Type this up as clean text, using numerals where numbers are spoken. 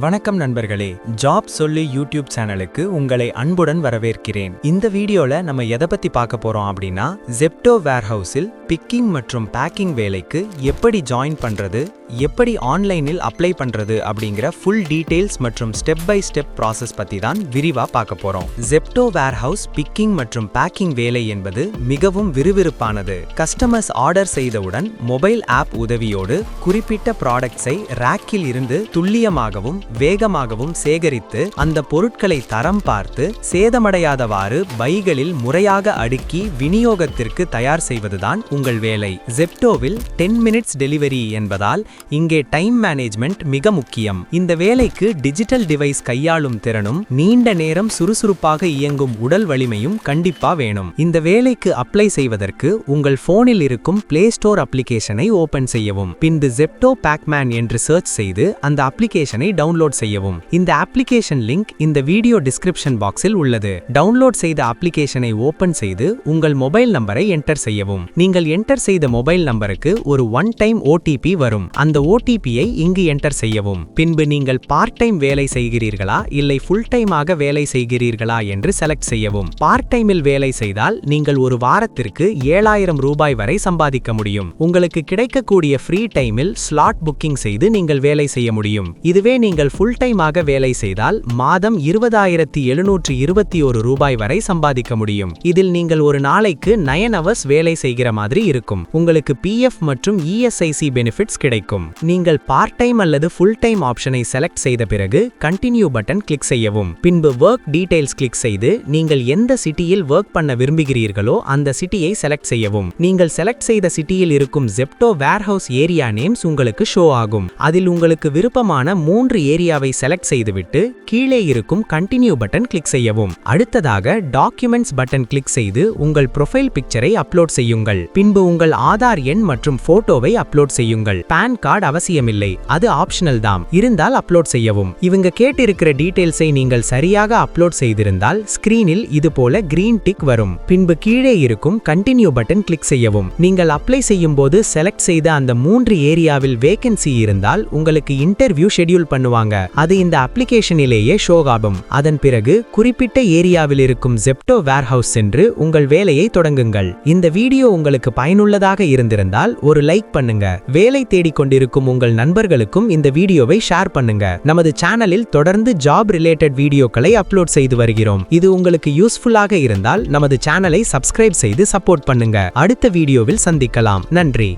வணக்கம் நண்பர்களே, ஜாப் சொல்லு யூடியூப் சேனலுக்கு உங்களை அன்புடன் வரவேற்கிறேன். இந்த வீடியோல நம்ம எதை பத்தி பார்க்க போறோம் அப்படின்னா, ஜெப்டோ வேர்ஹவுஸில் பிக்கிங் மற்றும் பேக்கிங் வேலைக்கு எப்படி ஜாயின் பண்றது, எப்படி ஆன்லைனில் அப்ளை பண்றது அப்படிங்கிற ஃபுல் டீடைல்ஸ் மற்றும் ஸ்டெப் பை ஸ்டெப் ப்ராசஸ் பத்தி தான் விரிவா பார்க்க போறோம். ஜெப்டோ வேர்ஹவுஸ் பிக்கிங் மற்றும் பேக்கிங் வேலை என்பது மிகவும் விறுவிறுப்பானது. கஸ்டமர்ஸ் ஆர்டர் செய்தவுடன் மொபைல் ஆப் உதவியோடு குறிப்பிட்ட ப்ராடக்ட்ஸை ரேக்கில் இருந்து துல்லியமாகவும் வேகமாகவும் சேகரித்து அந்த பொருட்களை தரம் பார்த்து சேதமடையாதவாறு பைகளில் முறையாக அடுக்கி விநியோகத்திற்கு தயார் செய்வதுதான் உங்கள் வேலை. ஜெப்டோவில் 10 மினிட்ஸ் டெலிவரி என்பதால் இங்கே டைம் மேனேஜ்மெண்ட் மிக முக்கியம். இந்த வேலைக்கு டிஜிட்டல் டிவைஸ் கையாளும் திறனும் நீண்ட நேரம் சுறுசுறுப்பாக இயங்கும் உடல் வலிமையும் கண்டிப்பா வேணும். இந்த வேலைக்கு அப்ளை செய்வதற்கு உங்கள் போனில் இருக்கும் பிளே ஸ்டோர் அப்ளிகேஷனை ஓபன் செய்யவும். பின்பு ஜெப்டோ பேக்மேன் என்று சர்ச் செய்து அந்த அப்ளிகேஷனை டவுன்லோட் செய்யவும். இந்த அப்ளிகேஷன் லிங்க் இந்த வீடியோ டிஸ்கிரிப்ஷன் பாக்ஸில் உள்ளது. டவுன்லோட் செய்த அப்ளிகேஷனை ஓபன் செய்து உங்கள் மொபைல் நம்பரை என்டர் செய்யவும். நீங்கள் என்டர் செய்த மொபைல் நம்பருக்கு ஒரு ஒன் டைம் OTP வரும். அந்த OTP-ஐ இங்கு என்டர் செய்யவும். பின்பு நீங்கள் பார்ட் டைம் வேலை செய்கிறீர்களா இல்லை ஃபுல் டைமாக வேலை செய்கிறீர்களா என்று செலக்ட் செய்யவும். பார்ட் டைமில் வேலை செய்தால் நீங்கள் ஒரு வாரத்திற்கு 7000 ரூபாய் வரை சம்பாதிக்க முடியும். உங்களுக்கு கிடைக்கக்கூடிய ஃப்ரீ டைமில் ஸ்லாட் புக்கிங் செய்து நீங்கள் வேலை செய்ய முடியும். இதுவே நீங்கள் ஃபுல் டைமாக வேலை செய்தால் மாதம் 20,721 ரூபாய் வரை சம்பாதிக்க முடியும். இதில் நீங்கள் ஒரு நாளைக்கு 9 ஹவர்ஸ் வேலை செய்கிற மாதிரி இருக்கும். உங்களுக்கு PF மற்றும் ESIC பெனிஃபிட்ஸ் கிடைக்கும். நீங்கள் பார்ட் டைம் அல்லது ஃபுல் டைம் ஆப்ஷனை செலக்ட் செய்த பிறகு கண்டினியூ பட்டன் கிளிக் செய்யவும். பின்பு ஒர்க் டீடைல்ஸ் கிளிக் செய்து நீங்கள் எந்த சிட்டியில் ஒர்க் பண்ண விரும்புகிறீர்களோ அந்த சிட்டியை செலக்ட் செய்யவும். நீங்கள் செலக்ட் செய்த சிட்டியில் இருக்கும் ஜெப்டோ வேர்ஹவுஸ் ஏரியா நேம்ஸ் உங்களுக்கு ஷோ ஆகும். அதில் உங்களுக்கு விருப்பமான 3 ஏரியாவை செலக்ட் செய்துவிட்டு கீழே இருக்கும் கண்டினியூ பட்டன் கிளிக் செய்யவும். அடுத்ததாக டாக்குமெண்ட்ஸ் பட்டன் கிளிக் செய்து உங்கள் ப்ரொஃபைல் பிக்சரை அப்லோட் செய்யுங்கள். பின்பு உங்கள் ஆதார் எண் மற்றும் போட்டோவை அப்லோட் செய்யுங்கள். பான் கார்டு அவசியமில்லை, அது ஆப்ஷனல் தான். இருந்தால் அப்லோட் செய்யவும். இவங்க கேட்டிருக்கிற டீடைல்ஸை நீங்கள் சரியாக அப்லோட் செய்திருந்தால் ஸ்கிரீனில் இது போல கிரீன் டிக் வரும். பின்பு கீழே இருக்கும் கண்டினியூ பட்டன் கிளிக் செய்யவும். நீங்கள் அப்ளை செய்யும் போது செலக்ட் செய்த அந்த 3 ஏரியாவில் வேகன்சி இருந்தால் உங்களுக்கு இன்டர்வியூ ஷெட்யூல் பண்ணுவாங்க. அது இந்த அப்ளிகேஷனிலேயே ஷோ ஆகும். அதன் பிறகு குறிப்பிட்ட ஏரியாவில் இருக்கும் ஜெப்டோ வேர்ஹவுஸ் சென்று உங்கள் வேலையை தொடங்குங்கள். இந்த வீடியோ உங்களுக்கு பயனுள்ளதாக இருந்திருந்தால் ஒரு லைக் பண்ணுங்க. வேலை தேடிக்கொண்டிருக்கும் உங்கள் நண்பர்களுக்கும் இந்த வீடியோவை ஷேர் பண்ணுங்க. நமது சேனலில் தொடர்ந்து ஜாப் ரிலேட்டட் வீடியோக்களை அப்லோட் செய்து வருகிறோம். இது உங்களுக்கு யூஸ்ஃபுல்லாக இருந்தால் நமது சேனலை சப்ஸ்கிரைப் செய்து சப்போர்ட் பண்ணுங்க. அடுத்த வீடியோவில் சந்திக்கலாம். நன்றி.